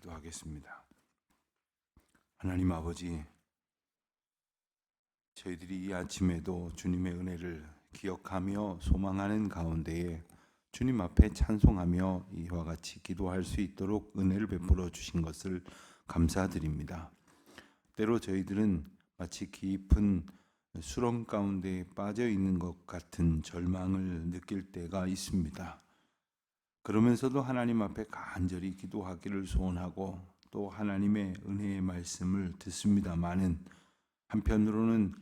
기도하겠습니다. 하나님 아버지, 저희들이 이 아침에도 주님의 은혜를 기억하며 소망하는 가운데에 주님 앞에 찬송하며 이와 같이 기도할 수 있도록 은혜를 베풀어 주신 것을 감사드립니다. 때로 저희들은 마치 깊은 수렁 가운데 빠져 있는 것 같은 절망을 느낄 때가 있습니다. 그러면서도 하나님 앞에 간절히 기도하기를 소원하고 또 하나님의 은혜의 말씀을 듣습니다마는 한편으로는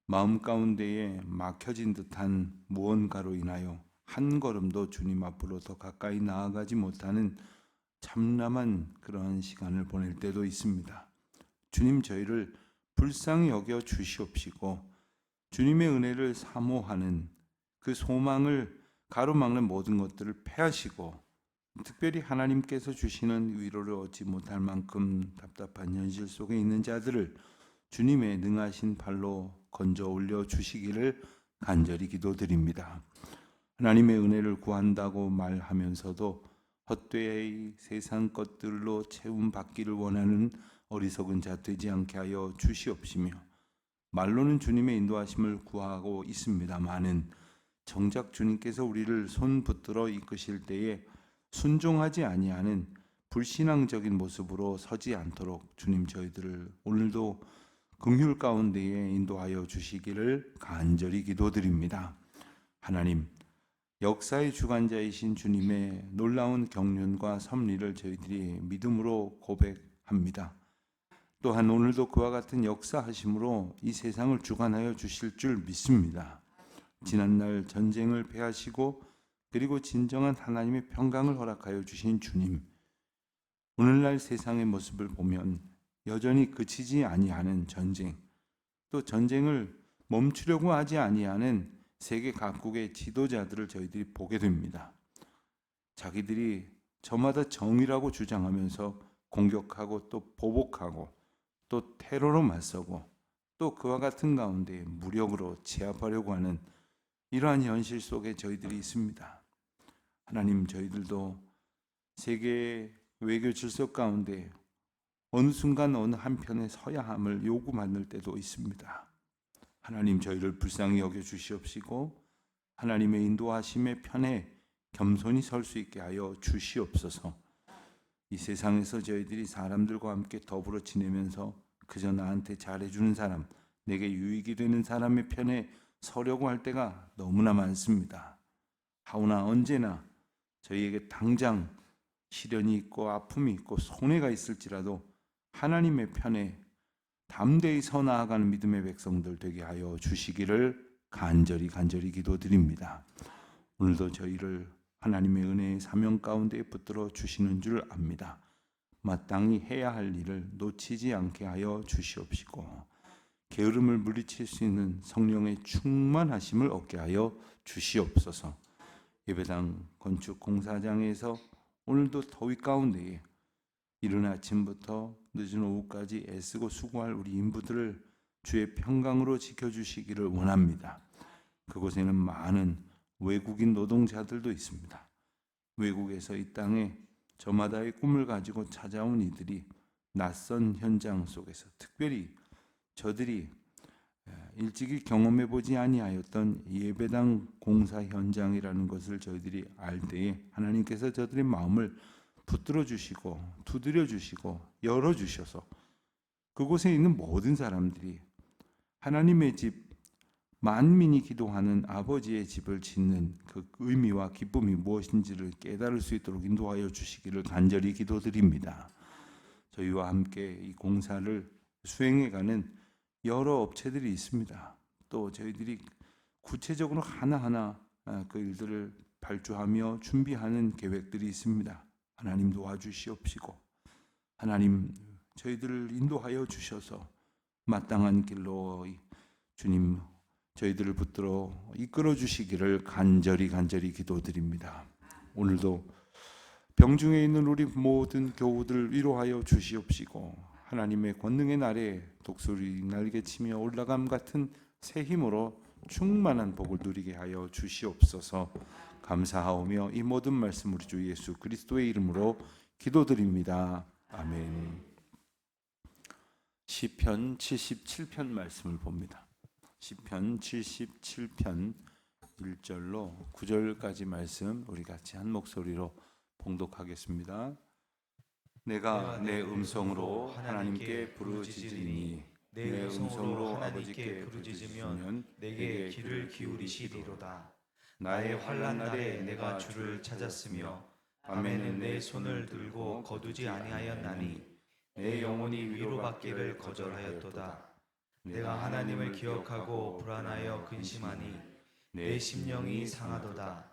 마음 가운데에 막혀진 듯한 무언가로 인하여 한 걸음도 주님 앞으로 더 가까이 나아가지 못하는 참담한 그러한 시간을 보낼 때도 있습니다. 주님, 저희를 불쌍히 여겨 주시옵시고 주님의 은혜를 사모하는 그 소망을 가로막는 모든 것들을 패하시고 특별히 하나님께서 주시는 위로를 얻지 못할 만큼 답답한 현실 속에 있는 자들을 주님의 능하신 팔로 건져 올려 주시기를 간절히 기도드립니다. 하나님의 은혜를 구한다고 말하면서도 헛되이 세상 것들로 채움받기를 원하는 어리석은 자 되지 않게 하여 주시옵시며, 말로는 주님의 인도하심을 구하고 있습니다마는 정작 주님께서 우리를 손 붙들어 이끄실 때에 순종하지 아니하는 불신앙적인 모습으로 서지 않도록 주님, 저희들을 오늘도 긍휼 가운데에 인도하여 주시기를 간절히 기도드립니다. 하나님, 역사의 주관자이신 주님의 놀라운 경륜과 섭리를 저희들이 믿음으로 고백합니다. 또한 오늘도 그와 같은 역사하심으로 이 세상을 주관하여 주실 줄 믿습니다. 지난날 전쟁을 패하시고 그리고 진정한 하나님의 평강을 허락하여 주신 주님, 오늘날 세상의 모습을 보면 여전히 그치지 아니하는 전쟁, 또 전쟁을 멈추려고 하지 아니하는 세계 각국의 지도자들을 저희들이 보게 됩니다. 자기들이 저마다 정의라고 주장하면서 공격하고 또 보복하고 또 테러로 맞서고 또 그와 같은 가운데 무력으로 제압하려고 하는 이러한 현실 속에 저희들이 있습니다. 하나님, 저희들도 세계의 외교 질서 가운데 어느 순간 어느 한편에 서야 함을 요구받을 때도 있습니다. 하나님, 저희를 불쌍히 여겨 주시옵시고 하나님의 인도하심의 편에 겸손히 설 수 있게 하여 주시옵소서. 이 세상에서 저희들이 사람들과 함께 더불어 지내면서 그저 나한테 잘해주는 사람, 내게 유익이 되는 사람의 편에 서려고 할 때가 너무나 많습니다. 하오나 언제나 저희에게 당장 시련이 있고 아픔이 있고 손해가 있을지라도 하나님의 편에 담대히 서 나아가는 믿음의 백성들 되게 하여 주시기를 간절히 기도드립니다. 오늘도 저희를 하나님의 은혜의 사명 가운데 붙들어 주시는 줄 압니다. 마땅히 해야 할 일을 놓치지 않게 하여 주시옵시고 게으름을 물리칠 수 있는 성령의 충만하심을 얻게 하여 주시옵소서. 예배당 건축 공사장에서 오늘도 더위 가운데에 이른 아침부터 늦은 오후까지 애쓰고 수고할 우리 인부들을 주의 평강으로 지켜주시기를 원합니다. 그곳에는 많은 외국인 노동자들도 있습니다. 외국에서 이 땅에 저마다의 꿈을 가지고 찾아온 이들이 낯선 현장 속에서 특별히 저들이 일찍이 경험해 보지 아니하였던 예배당 공사 현장이라는 것을 저희들이 알 때에 하나님께서 저들의 마음을 붙들어 주시고 두드려 주시고 열어 주셔서 그곳에 있는 모든 사람들이 하나님의 집, 만민이 기도하는 아버지의 집을 짓는 그 의미와 기쁨이 무엇인지를 깨달을 수 있도록 인도하여 주시기를 간절히 기도드립니다. 저희와 함께 이 공사를 수행해가는 여러 업체들이 있습니다. 또 저희들이 구체적으로 하나하나 그 일들을 발주하며 준비하는 계획들이 있습니다. 하나님 도와주시옵시고 하나님, 저희들을 인도하여 주셔서 마땅한 길로 주님 저희들을 붙들어 이끌어 주시기를 간절히 기도드립니다. 오늘도 병중에 있는 우리 모든 교우들 위로하여 주시옵시고 하나님의 권능의 날에 독수리 날개치며 올라감 같은 새 힘으로 충만한 복을 누리게 하여 주시옵소서. 감사하오며 이 모든 말씀 우리 주 예수 그리스도의 이름으로 기도드립니다. 아멘. 시편 77편 말씀을 봅니다. 시편 77편 1절로 9절까지 말씀 우리 같이 한 목소리로 봉독하겠습니다. 내가 내 음성으로 하나님께 부르짖으니 내 음성으로 아버지께 부르짖으면 내게 귀를 기울이시리로다. 나의 환난 날에 내가 주를 찾았으며 밤에는 내 손을 들고 거두지 아니하였나니 내 영혼이 위로받기를 거절하였도다. 내가 하나님을 기억하고 불안하여 근심하니 내 심령이 상하도다.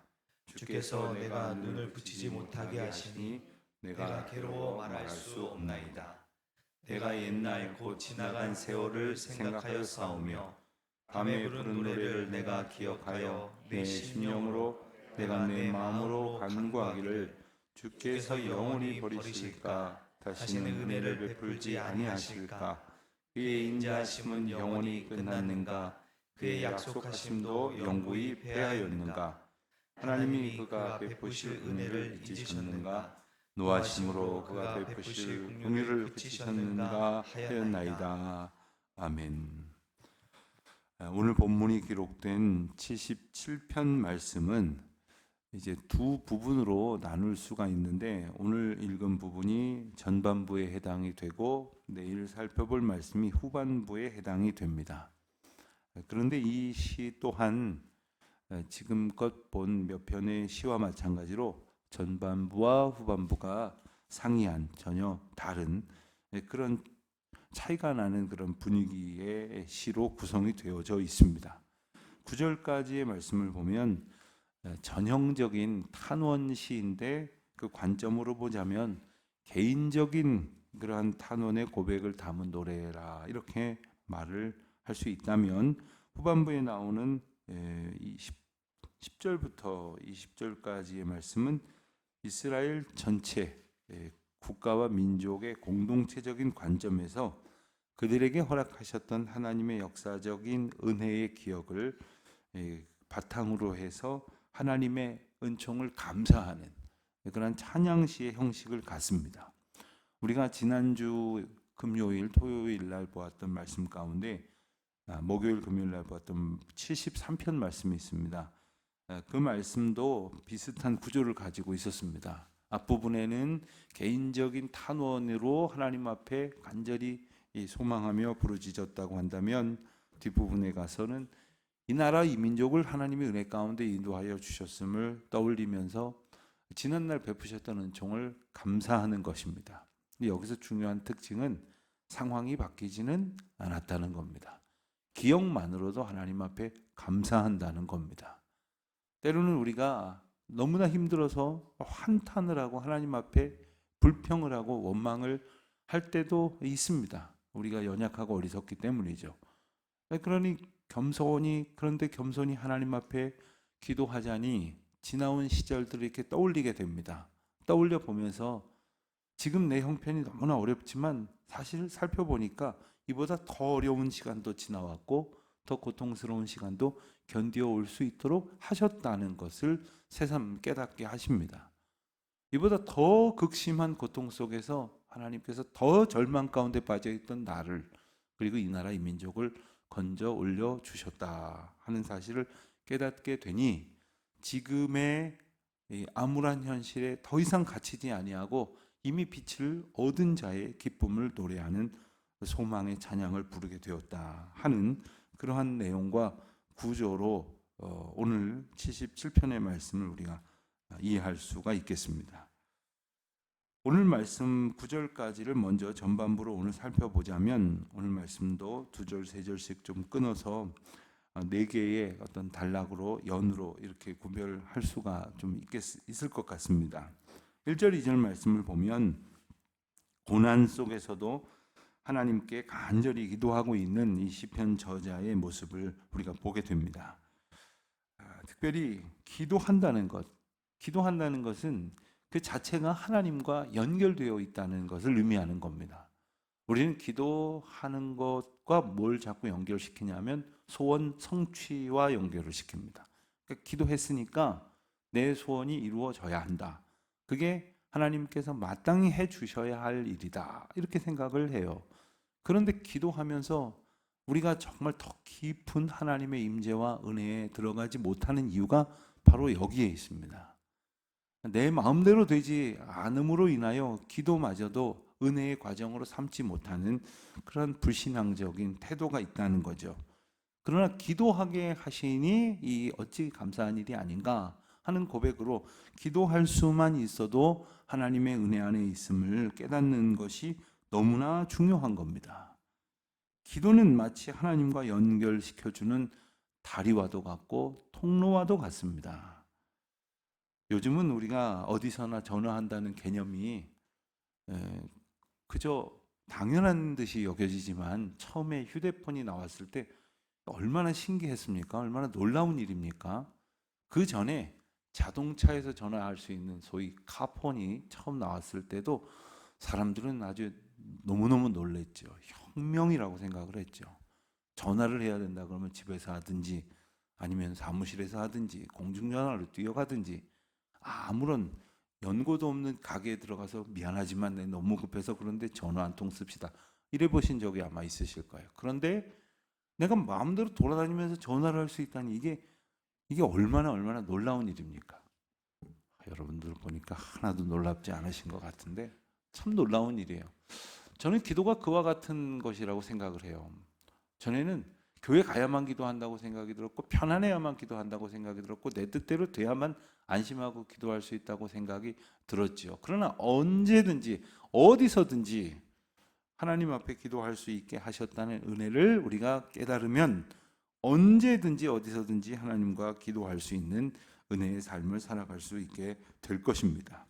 주께서 내가 눈을 붙이지 못하게 하시니 내가 괴로워 말할 수 없나이다. 내가 옛날 곧 지나간 세월을 생각하여 싸우며 밤에 부른 노래를 내가 기억하여 내 심령으로 내가 내 마음으로 간구하기를 주께서 영원히 버리실까 다시는 은혜를 베풀지 아니하실까. 그의 인자하심은 영원히 끝났는가. 그의 약속하심도 영구히 패하였는가. 하나님이 그가 베푸실 은혜를 잊으셨는가. 노하심으로 그가 베푸실 긍휼을 그치셨는가 하였나이다. 아멘. 오늘 본문이 기록된 77편 말씀은 이제 두 부분으로 나눌 수가 있는데 오늘 읽은 부분이 전반부에 해당이 되고 내일 살펴볼 말씀이 후반부에 해당이 됩니다. 그런데 이 시 또한 지금껏 본 몇 편의 시와 마찬가지로 전반부와 후반부가 상이한 전혀 다른 그런 차이가 나는 그런 분위기의 시로 구성이 되어져 있습니다. 9절까지의 말씀을 보면 전형적인 탄원시인데 그 관점으로 보자면 개인적인 그러한 탄원의 고백을 담은 노래라 이렇게 말을 할 수 있다면 후반부에 나오는 10절부터 20절까지의 말씀은 이스라엘 전체 국가와 민족의 공동체적인 관점에서 그들에게 허락하셨던 하나님의 역사적인 은혜의 기억을 바탕으로 해서 하나님의 은총을 감사하는 그런 찬양시의 형식을 갖습니다. 우리가 지난주 금요일, 토요일 날 보았던 말씀 가운데 목요일, 금요일 날 보았던 73편 말씀이 있습니다. 그 말씀도 비슷한 구조를 가지고 있었습니다. 앞부분에는 개인적인 탄원으로 하나님 앞에 간절히 소망하며 부르짖었다고 한다면 뒷부분에 가서는 이 나라 이 민족을 하나님의 은혜 가운데 인도하여 주셨음을 떠올리면서 지난날 베푸셨던 은총을 감사하는 것입니다. 여기서 중요한 특징은 상황이 바뀌지는 않았다는 겁니다. 기억만으로도 하나님 앞에 감사한다는 겁니다. 때로는 우리가 너무나 힘들어서 한탄을 하고 하나님 앞에 불평을 하고 원망을 할 때도 있습니다. 우리가 연약하고 어리석기 때문이죠. 그런데 겸손히 하나님 앞에 기도하자니 지나온 시절들을 이렇게 떠올리게 됩니다. 떠올려 보면서 지금 내 형편이 너무나 어렵지만 사실 살펴보니까 이보다 더 어려운 시간도 지나왔고 더 고통스러운 시간도 견디어 올 수 있도록 하셨다는 것을 새삼 깨닫게 하십니다. 이보다 더 극심한 고통 속에서 하나님께서 더 절망 가운데 빠져있던 나를 그리고 이 나라 이 민족을 건져 올려 주셨다 하는 사실을 깨닫게 되니 지금의 암울한 현실에 더 이상 갇히지 아니하고 이미 빛을 얻은 자의 기쁨을 노래하는 소망의 찬양을 부르게 되었다 하는 그러한 내용과 구조로 오늘 77편의 말씀을 우리가 이해할 수가 있겠습니다. 오늘 말씀 9절까지를 먼저 전반부로 오늘 살펴보자면 오늘 말씀도 2절, 3절씩 좀 끊어서 4개의 어떤 단락으로 연으로 이렇게 구별할 수가 좀 있을 것 같습니다. 1절, 2절 말씀을 보면 고난 속에서도 하나님께 간절히 기도하고 있는 이 시편 저자의 모습을 우리가 보게 됩니다. 특별히 기도한다는 것은 그 자체가 하나님과 연결되어 있다는 것을 의미하는 겁니다. 우리는 기도하는 것과 뭘 자꾸 연결시키냐면 소원 성취와 연결을 시킵니다. 그러니까 기도했으니까 내 소원이 이루어져야 한다. 그게 하나님께서 마땅히 해 주셔야 할 일이다, 이렇게 생각을 해요. 그런데 기도하면서 우리가 정말 더 깊은 하나님의 임재와 은혜에 들어가지 못하는 이유가 바로 여기에 있습니다. 내 마음대로 되지 않음으로 인하여 기도마저도 은혜의 과정으로 삼지 못하는 그런 불신앙적인 태도가 있다는 거죠. 그러나 기도하게 하시니 이 어찌 감사한 일이 아닌가 하는 고백으로 기도할 수만 있어도 하나님의 은혜 안에 있음을 깨닫는 것이 너무나 중요한 겁니다. 기도는 마치 하나님과 연결시켜주는 다리와도 같고 통로와도 같습니다. 요즘은 우리가 어디서나 전화한다는 개념이 그저 당연한 듯이 여겨지지만 처음에 휴대폰이 나왔을 때 얼마나 신기했습니까? 얼마나 놀라운 일입니까? 그 전에 자동차에서 전화할 수 있는 소위 카폰이 처음 나왔을 때도 사람들은 아주 너무너무 놀랬죠. 혁명이라고 생각을 했죠. 전화를 해야 된다 그러면 집에서 하든지 아니면 사무실에서 하든지 공중전화로 뛰어가든지 아무런 연고도 없는 가게에 들어가서 미안하지만 내 너무 급해서 그런데 전화 한 통 씁시다, 이래 보신 적이 아마 있으실 거예요. 그런데 내가 마음대로 돌아다니면서 전화를 할 수 있다니 이게 얼마나 놀라운 일입니까? 여러분들 보니까 하나도 놀랍지 않으신 것 같은데 참 놀라운 일이에요. 저는 기도가 그와 같은 것이라고 생각을 해요. 전에는 교회 가야만 기도한다고 생각이 들었고 편안해야만 기도한다고 생각이 들었고 내 뜻대로 돼야만 안심하고 기도할 수 있다고 생각이 들었죠. 그러나 언제든지 어디서든지 하나님 앞에 기도할 수 있게 하셨다는 은혜를 우리가 깨달으면 언제든지 어디서든지 하나님과 기도할 수 있는 은혜의 삶을 살아갈 수 있게 될 것입니다.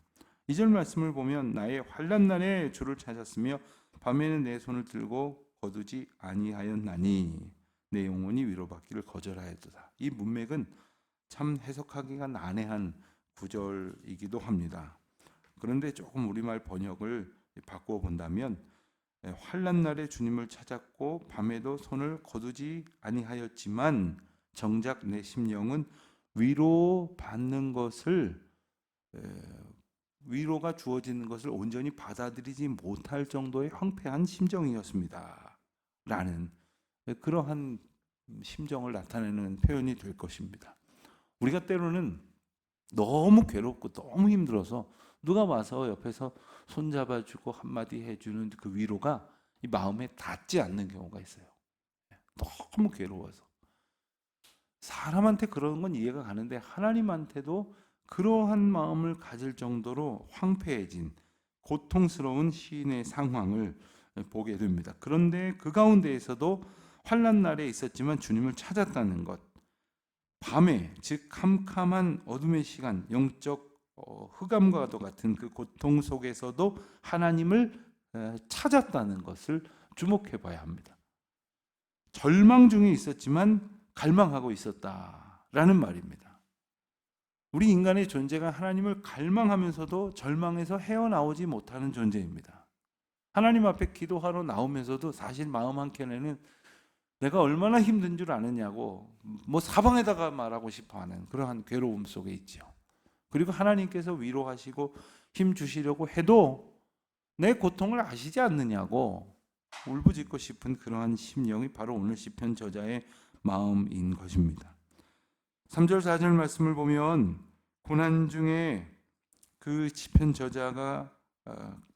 2절 말씀을 보면 나의 환난 날에 주를 찾았으며 밤에는 내 손을 들고 거두지 아니하였나니 내 영혼이 위로받기를 거절하였도다. 이 문맥은 참 해석하기가 난해한 구절이기도 합니다. 그런데 조금 우리말 번역을 바꾸어 본다면 환난 날에 주님을 찾았고 밤에도 손을 거두지 아니하였지만 정작 내 심령은 위로받는 것을 위로가 주어지는 것을 온전히 받아들이지 못할 정도의 황폐한 심정이었습니다 라는 그러한 심정을 나타내는 표현이 될 것입니다. 우리가 때로는 너무 괴롭고 너무 힘들어서 누가 와서 옆에서 손잡아주고 한마디 해주는 그 위로가 이 마음에 닿지 않는 경우가 있어요. 너무 괴로워서. 사람한테 그런 건 이해가 가는데 하나님한테도 그러한 마음을 가질 정도로 황폐해진 고통스러운 시인의 상황을 보게 됩니다. 그런데 그 가운데에서도 환난 날에 있었지만 주님을 찾았다는 것, 밤에 즉 캄캄한 어둠의 시간, 영적 흑암과도 같은 그 고통 속에서도 하나님을 찾았다는 것을 주목해 봐야 합니다. 절망 중에 있었지만 갈망하고 있었다라는 말입니다. 우리 인간의 존재가 하나님을 갈망하면서도 절망에서 헤어나오지 못하는 존재입니다. 하나님 앞에 기도하러 나오면서도 사실 마음 한켠에는 내가 얼마나 힘든 줄 아느냐고 사방에다가 말하고 싶어하는 그러한 괴로움 속에 있죠. 그리고 하나님께서 위로하시고 힘 주시려고 해도 내 고통을 아시지 않느냐고 울부짖고 싶은 그러한 심령이 바로 오늘 시편 저자의 마음인 것입니다. 3절 4절 말씀을 보면 고난 중에 그 시편 저자가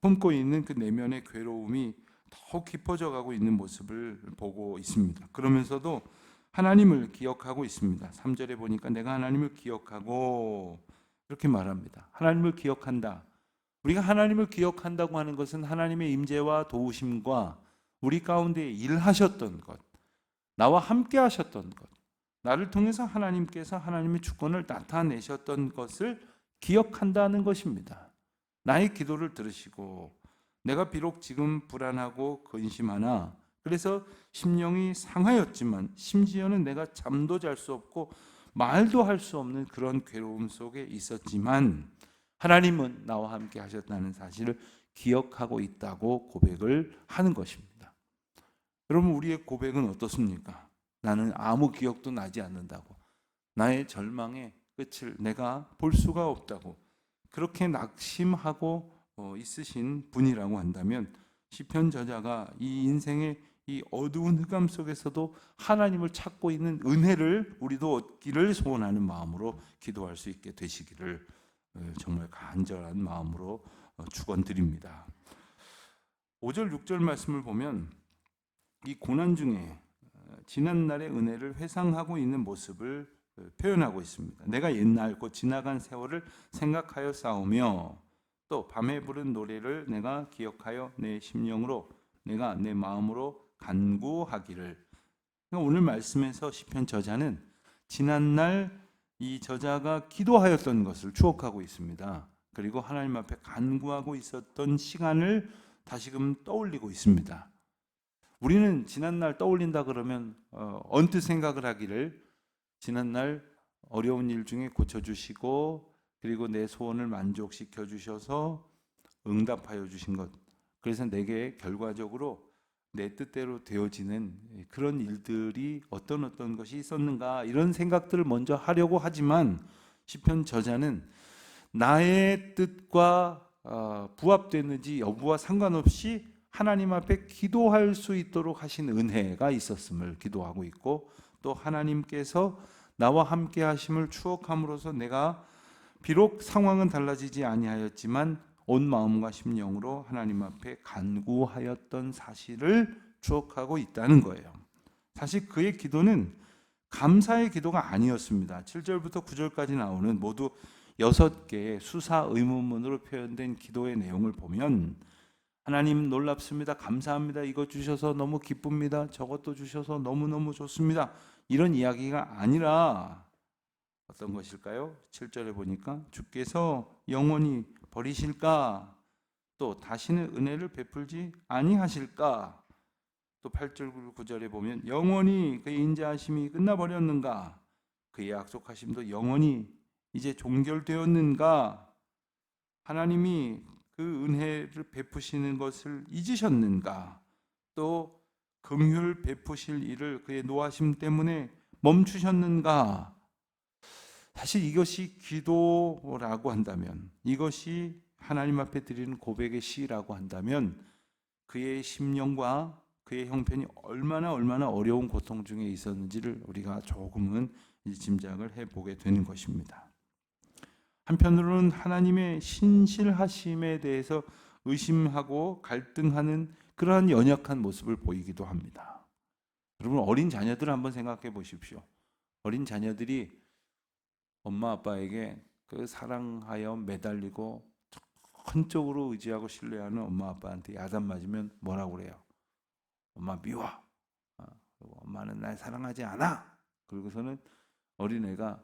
품고 있는 그 내면의 괴로움이 더욱 깊어져 가고 있는 모습을 보고 있습니다. 그러면서도 하나님을 기억하고 있습니다. 3절에 보니까 내가 하나님을 기억하고 이렇게 말합니다. 하나님을 기억한다. 우리가 하나님을 기억한다고 하는 것은 하나님의 임재와 도우심과 우리 가운데 일하셨던 것, 나와 함께 하셨던 것, 나를 통해서 하나님께서 하나님의 주권을 나타내셨던 것을 기억한다는 것입니다. 나의 기도를 들으시고 내가 비록 지금 불안하고 근심하나 그래서 심령이 상하였지만 심지어는 내가 잠도 잘 수 없고 말도 할 수 없는 그런 괴로움 속에 있었지만 하나님은 나와 함께 하셨다는 사실을 기억하고 있다고 고백을 하는 것입니다. 여러분, 우리의 고백은 어떻습니까? 나는 아무 기억도 나지 않는다고, 나의 절망의 끝을 내가 볼 수가 없다고, 그렇게 낙심하고 있으신 분이라고 한다면 시편 저자가 이 인생의 이 어두운 흑암 속에서도 하나님을 찾고 있는 은혜를 우리도 얻기를 소원하는 마음으로 기도할 수 있게 되시기를 정말 간절한 마음으로 축원드립니다. 5절 6절 말씀을 보면 이 고난 중에 지난날의 은혜를 회상하고 있는 모습을 표현하고 있습니다. 내가 옛날 곧 지나간 세월을 생각하여 싸우며 또 밤에 부른 노래를 내가 기억하여 내 심령으로 내가 내 마음으로 간구하기를. 그러니까 오늘 말씀에서 시편 저자는 지난날 이 저자가 기도하였던 것을 추억하고 있습니다. 그리고 하나님 앞에 간구하고 있었던 시간을 다시금 떠올리고 있습니다. 우리는 지난날 떠올린다 그러면 언뜻 생각을 하기를 지난날 어려운 일 중에 고쳐주시고 그리고 내 소원을 만족시켜 주셔서 응답하여 주신 것, 그래서 내게 결과적으로 내 뜻대로 되어지는 그런 일들이 어떤 것이 있었는가, 이런 생각들을 먼저 하려고 하지만 시편 저자는 나의 뜻과 부합되는지 여부와 상관없이 하나님 앞에 기도할 수 있도록 하신 은혜가 있었음을 기도하고 있고, 또 하나님께서 나와 함께 하심을 추억함으로써 내가 비록 상황은 달라지지 아니하였지만 온 마음과 심령으로 하나님 앞에 간구하였던 사실을 추억하고 있다는 거예요. 사실 그의 기도는 감사의 기도가 아니었습니다. 7절부터 9절까지 나오는 모두 6개의 수사 의문문으로 표현된 기도의 내용을 보면 하나님 놀랍습니다, 감사합니다, 이거 주셔서 너무 기쁩니다, 저것도 주셔서 너무너무 좋습니다, 이런 이야기가 아니라 어떤 것일까요? 7절에 보니까 주께서 영원히 버리실까? 또 다시는 은혜를 베풀지 아니하실까? 또 8절 9절에 보면 영원히 그의 인자하심이 끝나버렸는가? 그의 약속하심도 영원히 이제 종결되었는가? 하나님이 그 은혜를 베푸시는 것을 잊으셨는가? 또 긍휼 베푸실 일을 그의 노하심 때문에 멈추셨는가? 사실 이것이 기도라고 한다면, 이것이 하나님 앞에 드리는 고백의 시라고 한다면 그의 심령과 그의 형편이 얼마나 어려운 고통 중에 있었는지를 우리가 조금은 짐작을 해보게 되는 것입니다. 한편으로는 하나님의 신실하심에 대해서 의심하고 갈등하는 그러한 연약한 모습을 보이기도 합니다. 여러분, 어린 자녀들을 한번 생각해 보십시오. 어린 자녀들이 엄마 아빠에게 그 사랑하여 매달리고 한쪽으로 의지하고 신뢰하는 엄마 아빠한테 야단 맞으면 뭐라고 그래요? 엄마 미워. 엄마는 날 사랑하지 않아. 그리고서는 어린애가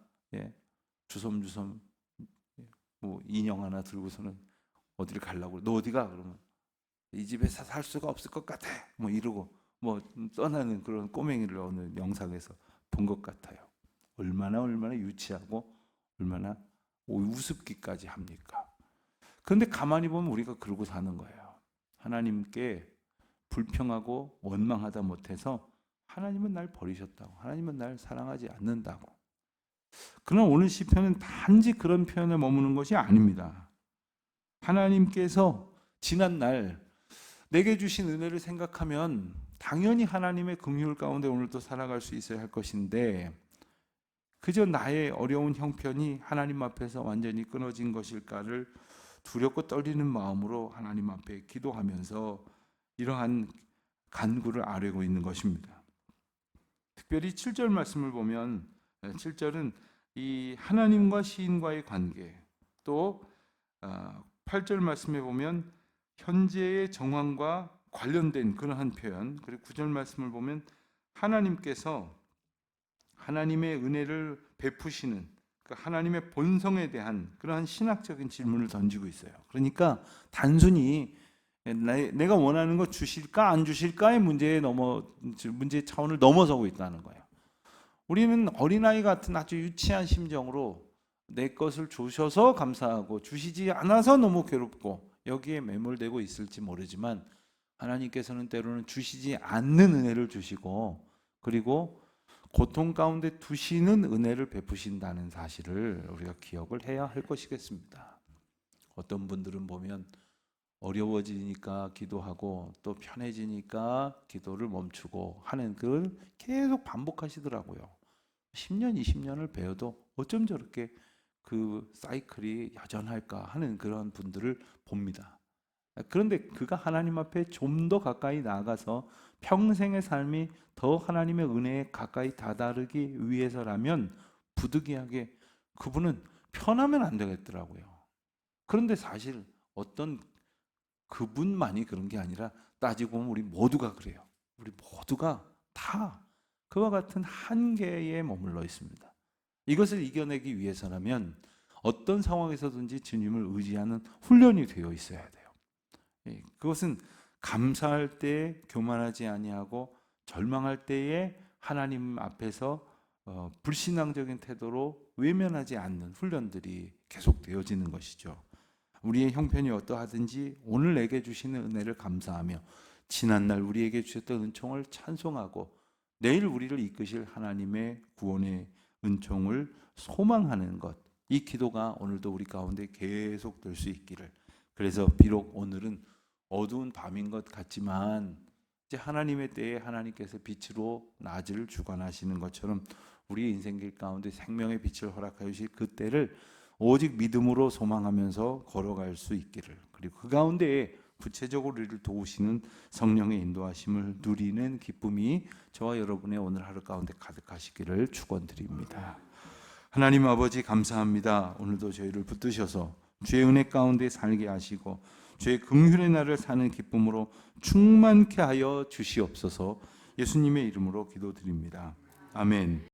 주섬주섬 뭐 인형 하나 들고서는 어디를 가려고, 너 어디가? 그러면 이 집에서 살 수가 없을 것 같아. 뭐 이러고 뭐 떠나는 그런 꼬맹이를 어느 영상에서 본 것 같아요. 얼마나 유치하고 얼마나 우습기까지 합니까? 그런데 가만히 보면 우리가 그러고 사는 거예요. 하나님께 불평하고 원망하다 못해서 하나님은 날 버리셨다고, 하나님은 날 사랑하지 않는다고. 그러나 오늘 시편은 단지 그런 표현에 머무는 것이 아닙니다. 하나님께서 지난날 내게 주신 은혜를 생각하면 당연히 하나님의 긍휼 가운데 오늘도 살아갈 수 있어야 할 것인데, 그저 나의 어려운 형편이 하나님 앞에서 완전히 끊어진 것일까를 두렵고 떨리는 마음으로 하나님 앞에 기도하면서 이러한 간구를 아뢰고 있는 것입니다. 특별히 7절 말씀을 보면 7절은 이 하나님과 시인과의 관계, 또 8절 말씀에 보면 현재의 정황과 관련된 그러한 표현, 그리고 9절 말씀을 보면 하나님께서 하나님의 은혜를 베푸시는 그 하나님의 본성에 대한 그러한 신학적인 질문을 던지고 있어요. 그러니까 단순히 내가 원하는 거 주실까 안 주실까의 문제 차원을 넘어서고 있다는 거예요. 우리는 어린아이 같은 아주 유치한 심정으로 내 것을 주셔서 감사하고 주시지 않아서 너무 괴롭고 여기에 매몰되고 있을지 모르지만, 하나님께서는 때로는 주시지 않는 은혜를 주시고 그리고 고통 가운데 두시는 은혜를 베푸신다는 사실을 우리가 기억을 해야 할 것이겠습니다. 어떤 분들은 보면 어려워지니까 기도하고 또 편해지니까 기도를 멈추고 하는 걸 계속 반복하시더라고요. 10년, 20년을 배워도 어쩜 저렇게 그 사이클이 여전할까 하는 그런 분들을 봅니다. 그런데 그가 하나님 앞에 좀 더 가까이 나아가서 평생의 삶이 더 하나님의 은혜에 가까이 다다르기 위해서라면 부득이하게 그분은 편하면 안 되겠더라고요. 그런데 사실 어떤 그분만이 그런 게 아니라 따지고 보면 우리 모두가 그래요. 우리 모두가 다 그와 같은 한계에 머물러 있습니다. 이것을 이겨내기 위해서라면 어떤 상황에서든지 주님을 의지하는 훈련이 되어 있어야 돼요. 그것은 감사할 때 교만하지 아니하고 절망할 때에 하나님 앞에서 불신앙적인 태도로 외면하지 않는 훈련들이 계속 되어지는 것이죠. 우리의 형편이 어떠하든지 오늘 내게 주시는 은혜를 감사하며 지난날 우리에게 주셨던 은총을 찬송하고 내일 우리를 이끄실 하나님의 구원의 은총을 소망하는 것, 이 기도가 오늘도 우리 가운데 계속될 수 있기를. 그래서 비록 오늘은 어두운 밤인 것 같지만 이제 하나님의 때에 하나님께서 빛으로 낮을 주관하시는 것처럼 우리의 인생길 가운데 생명의 빛을 허락하여 주실 그 때를 오직 믿음으로 소망하면서 걸어갈 수 있기를, 그리고 그 가운데에 구체적으로 우리를 도우시는 성령의 인도하심을 누리는 기쁨이 저와 여러분의 오늘 하루 가운데 가득하시기를 축원드립니다. 하나님 아버지 감사합니다. 오늘도 저희를 붙드셔서 주의 은혜 가운데 살게 하시고 주의 긍휼의 날을 사는 기쁨으로 충만케 하여 주시옵소서. 예수님의 이름으로 기도드립니다. 아멘.